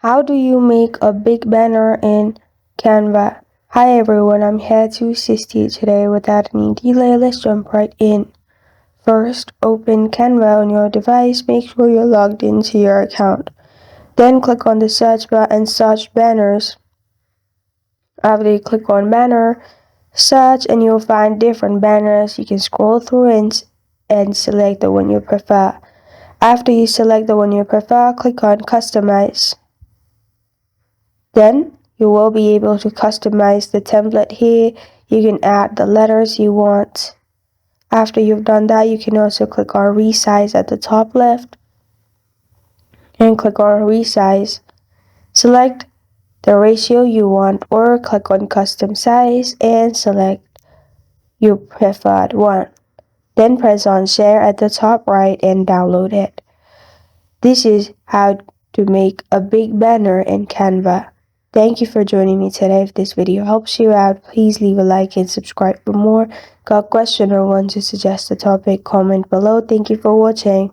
How do you make a big banner in Canva? Hi everyone, I'm here to assist you today. Without any delay, let's jump right in. First, open Canva on your device. Make sure you're logged into your account. Then click on the search bar and search banners. After you click on banner, search and you'll find different banners. You can scroll through and select the one you prefer. After you select the one you prefer, click on customize. Then you will be able to customize the template here. You can add the letters you want. After you've done that, you can also click on resize at the top left and click on resize. Select the ratio you want or click on custom size and select your preferred one. Then press on share at the top right and download it. This is how to make a big banner in Canva. Thank you for joining me today. If this video helps you out, please leave a like and subscribe for more. Got a question or want to suggest a topic, comment below. Thank you for watching.